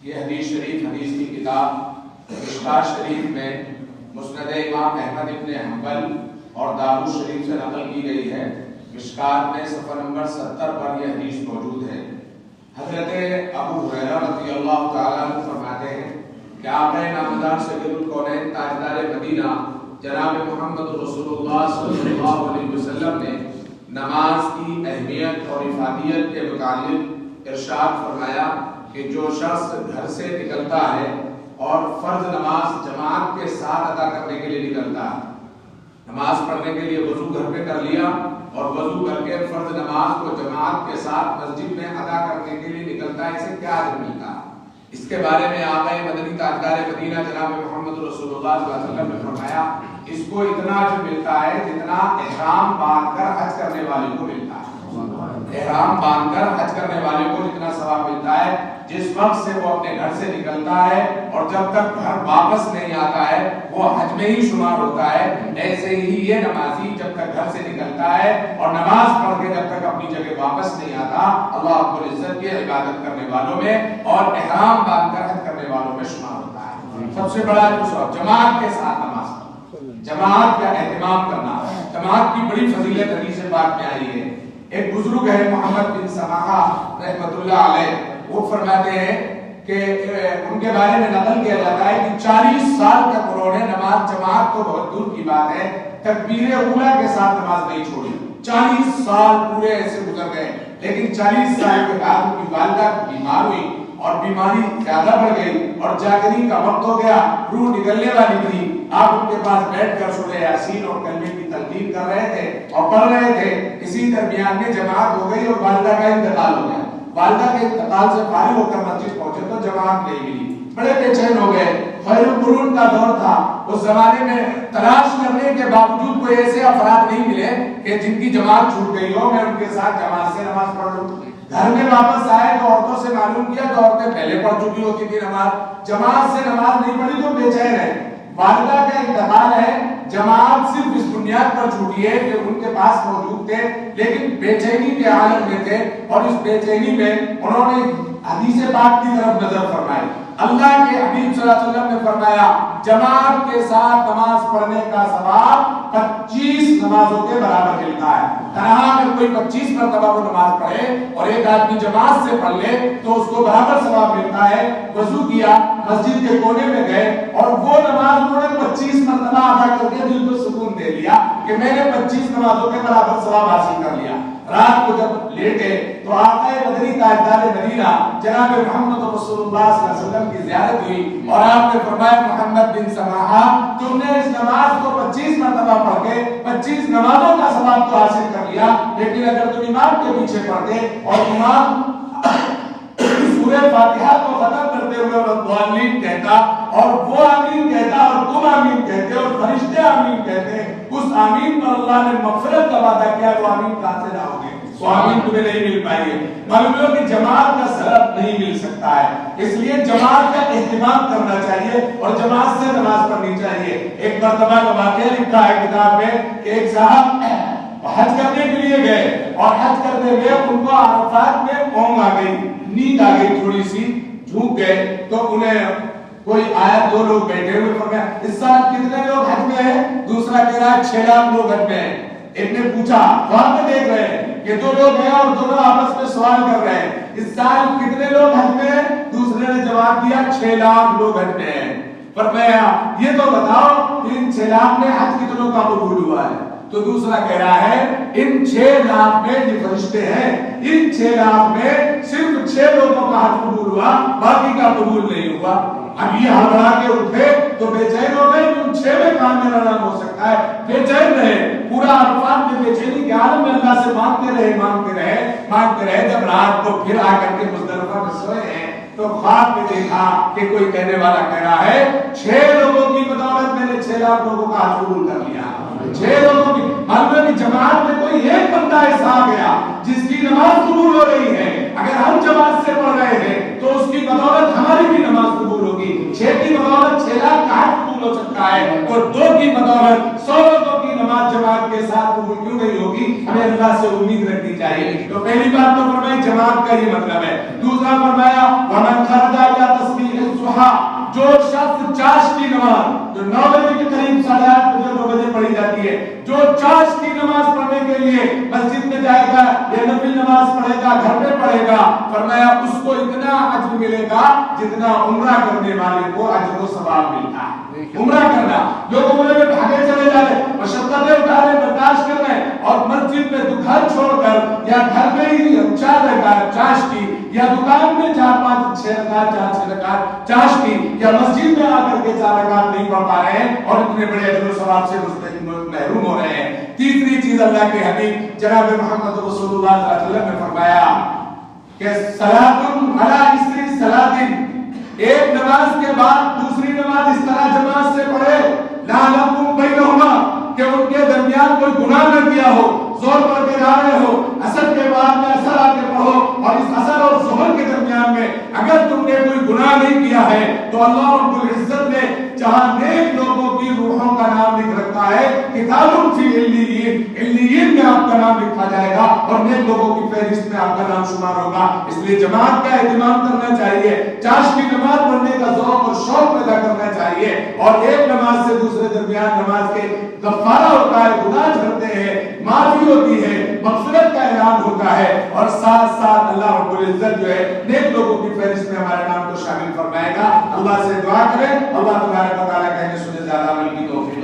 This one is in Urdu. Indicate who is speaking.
Speaker 1: یہ حدیث شریف حدیث کی کتاب مشکوٰۃ شریف میں مسند امام احمد ابن حنبل اور داؤد شریف سے نقل کی گئی ہے۔ مشکوٰۃ میں صفحہ نمبر 70 پر یہ حدیث موجود ہے۔ حضرت ابو ہریرہ رضی اللہ تعالیٰ عنہ فرماتے ہیں کہ آقا نامدار سید الکونین تاجدار مدینہ جناب محمد رسول اللہ صلی اللہ علیہ وسلم نے نماز کی اہمیت اور افادیت کے متعلق ارشاد فرمایا کہ جو شخص گھر سے نکلتا ہے اور فرض نماز جماعت کے ساتھ ادا کرنے کے لیے نکلتا ہے، نماز پڑھنے کے لیے وضو گھر پہ کر لیا اور وضو کر کے فرض نماز کو جماعت کے ساتھ مسجد میں ادا کرنے کے لیے نکلتا ہے، اسے کیا اجر ملتا ہے؟ اس کے بارے میں آقا مدنی تاجدار مدینہ جناب محمد رسول اللہ صلی اللہ علیہ وسلم نے فرمایا اس کو اتنا اجر ملتا ہے جتنا احرام باندھ کر حج کرنے والے کو ملتا ہے۔ احرام باندھ کر حج کرنے والے کو جتنا ثواب ملتا ہے جس وقت سے وہ اپنے گھر سے نکلتا ہے اور جب تک گھر واپس نہیں آتا ہے وہ حج میں ہی شمار ہوتا ہے، ایسے ہی یہ نمازی جب تک گھر سے نکلتا ہے اور نماز پڑھ کے جب تک اپنی جگہ واپس نہیں آتا اللہ رب العزت کی عبادت کرنے والوں میں اور احرام باندھ کر حج کرنے والوں میں شمار ہوتا ہے۔ سب سے بڑا جو جماعت کے ساتھ نماز جماعت کا اہتمام کرنا، جماعت کی بڑی فضیلت حدیث پاک میں آئی ہے۔ ایک بزرگ ہے محمد بن سماحہ رحمۃ اللہ علیہ، وہ فرماتے ہیں کہ ان کے بارے میں نقل کیا جاتا ہے کہ 40 سال تک انہوں نے نماز جماعت تو بہت دور کی بات ہے تکبیر اولیٰ کے ساتھ نماز نہیں چھوڑی۔ 40 سال پورے ایسے گزر گئے، لیکن 40 سال کے بعد ان کی والدہ بیمار ہوئی اور بیماری زیادہ بڑھ گئی اور جاگنے کا وقت ہو گیا، روح نکلنے والی تھی۔ آپ ان کے پاس بیٹھ کر سورہ یاسین اور کلمے کی تلقین کر رہے تھے اور پڑھ رہے تھے، اسی درمیان میں جماعت ہو گئی اور والدہ کا انتقال ہو گیا۔ والدہ کے انتقال سے فارغ ہو کر مسجد پہنچے تو جماعت نہیں ملی، بڑے بے چین ہو گئے۔ خیر القرون کا دور تھا، اس زمانے میں تلاش کرنے کے باوجود کوئی ایسے افراد نہیں ملے کہ جن کی جماعت چھوٹ گئی ہو، میں ان کے ساتھ جماعت سے نماز پڑھ لوں۔ گھر میں واپس آئے تو عورتوں سے معلوم کیا تو عورتیں پہلے پڑھ چکی ہوتی تھی نماز، جماعت سے نماز نہیں پڑھی تو بے چین ہے۔ والدہ کا انتقال ہے، جماعت صرف اس بنیاد پر چھوٹی ہے کہ ان کے پاس موجود تھے لیکن بے چینی کے حالت میں تھے، اور اس بے چینی میں انہوں نے حدیث پاک کی طرف نظر فرمائی۔ اللہ کے حبیب صلی اللہ علیہ وسلم نے فرمایا جماعت کے ساتھ نماز پڑھنے کا ثواب 25 نمازوں کے برابر ملتا ہے۔ تنہا اگر کوئی 25 مرتبہ وہ نماز پڑھے اور ایک آدمی جماعت سے پڑھ لے تو اس کو برابر ثواب ملتا ہے۔ وضو کیا، مسجد کے کونے میں گئے اور وہ نماز انہوں نے 25 مرتبہ ادا کر کے دل کو سکون دے لیا کہ میں نے 25 نمازوں کے برابر ثواب حاصل کر لیا۔ رات کو جب لیٹے تو آقا مدنی تاجدار مدینہ جناب محمد رسول اللہ صلی اللہ علیہ وسلم کی زیارت ہوئی اور آپ نے فرمایا محمد بن سماحہ تم نے اس نماز کو 25 مرتبہ پڑھ کے 25 نمازوں کا ثواب تو حاصل کر لیا، لیکن اگر تم امام کے پیچھے پڑھتے اور امام سورہ فاتحہ کو ختم کرتے ہوئے والضالین کہتا اور وہ آمین کہتا اور تم آمین کہتے اور فرشتے آمین کہتے، اس آمین پر اللہ نے مغفرت کا وعدہ کیا، وہ آمین کہاں سے لاؤ گے؟ وہ آمین تمہیں نہیں مل پائے گی۔ معلوم ہے کہ جماعت کا سبب نہیں مل سکتا ہے، اس لیے جماعت کا اہتمام کرنا چاہیے اور جماعت سے نماز پڑھنی چاہیے۔ ایک مرتبہ کا واقعہ لکھا ہے کتاب میں کہ ایک صاحب حج کرنے کے لیے گئے اور حج کرنے گئے ان کو عرفات میں اونگ آ گئی، نیند آ گئی، تھوڑی سی جھوک گئے تو انہیں کوئی آیا، دو لوگ بیٹھے ہوئے فرمایا اس سال کتنے لوگ حج میں ہیں؟ دوسرا کہہ رہا ہے 6 لاکھ لوگ حج میں ہیں۔ ایک نے پوچھا، وہاں پہ دیکھ رہے ہیں کہ 2 لوگ ہیں اور دونوں آپس میں سوال کر رہے ہیں اس سال کتنے لوگ حج میں ہیں؟ دوسرے نے جواب دیا 6 لاکھ لوگ حج میں ہیں۔ فرمایا یہ تو بتاؤ ان 6 لاکھ میں حج کتنوں کا قبول ہوا ہے؟ تو دوسرا کہہ رہا ہے ان 6 لاکھ میں یہ فرشتے ہیں، ان 6 لاکھ میں صرف 6 لوگوں کا حج قبول ہوا، باقی کا قبول نہیں ہوا۔ اب یہ ہڑبڑا کے اٹھے تو بے چین ہو گئے، ان 6 میں کام میرا نام ہو سکتا ہے، بے چین رہے، پورا عرفات میں بے چینی کے عالم میں اللہ سے مانگتے رہے۔ جب رات کو پھر آ کر کے مزدلفہ میں سوئے ہیں تو خواب میں دیکھا کہ کوئی کہنے والا کہہ رہا ہے 6 لوگوں کی بدولت میں نے 6 لاکھ لوگوں کا حج قبول کر لیا۔ 6 لوگوں کی معلوم ہے جماعت میں کوئی ایک بندہ ایسا آ گیا جس کی نماز قبول ہو رہی ہے، اگر ہم جماعت سے پڑھ رہے ہیں تو اس کی بدولت ہماری بھی نماز قبول ہوگی۔ 6 کی بدولت 6 لاکھ کا حج قبول ہو سکتا ہے اور 2 کی بدولت 100 لوگوں کی نماز جماعت کے ساتھ قبول کیوں نہیں ہوگی؟ ہمیں اللہ سے امید رکھنی چاہیے۔ تو پہلی بات تو فرمائی جماعت کا یہ مطلب ہے۔ دوسرا فرمایا ومن خرج الى
Speaker 2: جو شخص چاش کی نماز جو 9 بجے کے قریب 8:30 بجے 9 بجے پڑھی جاتی ہے، جو چاش کی نماز پڑھنے کے لیے مسجد میں جائے گا یا نفل نماز پڑھے گا، گھر پہ پڑھے گا، فرمایا اس کو اتنا اجر ملے گا جتنا عمرہ کرنے والے کو اجر و ثواب ملتا ہے۔ عمرہ کرنا، لوگ عمرے میں بھاگے چلے جا رہے، مشقتیں اٹھا رہے، برداشت کر رہے، اور مسجد میں گھر چھوڑ کر یا گھر میں ہی 4 رکعت چاش کی، یا دکان میں 4 5 6 رکعت 4 6 رکعت چاش کی، یا مسجد میں آ کر کے 4 رکعت نہیں پڑھ پا رہے ہیں اور اتنے بڑے اجر و ثواب سے محروم ہو رہے ہیں۔ تیسری چیز اللہ کے حبیب جناب محمد رسول اللہ صلی اللہ علیہ وسلم نے فرمایا کہ صلاۃ علی اسری صلاۃ، ایک نماز کے بعد دوسری نماز اس طرح جماعت سے پڑھے، لا لکم بینہما، کہ ان کے درمیان کوئی گناہ نہ کیا ہو، زور پر کے جا رہے ہو، عصر کے بعد میں عصر آ کے پڑھو، اور اس عصر اور ظہر کے درمیان میں اگر تم نے کوئی گناہ نہیں کیا ہے تو اللہ رب العزت نے جہاں نیک لوگوں کی روحوں کا نام لکھ رکھا ہے، کتاب فی علیین، علیین میں آپ کا نام لکھا جائے گا اور نیک لوگوں کی فہرست میں آپ کا نام شمار ہوگا۔ اس لیے جماعت کا اہتمام کرنا چاہیے، چاش کی نماز پڑھنے کا ذوق اور شوق پیدا کرنا چاہیے، اور ایک نماز سے دوسرے درمیان نماز کے کفارہ ہوتا ہے، گناہ جھڑتے ہیں، معافی ہوتی ہے، مغفرت کا اعلان ہوتا ہے، اور ساتھ ساتھ اللہ رب العزت جو ہے نیک لوگوں کی فہرست میں ہمارے نام کو شامل فرمائے گا۔ اللہ سے دعا کریں اللہ تبارک و تعالیٰ کہنے سنے زیادہ عمل کی توفیق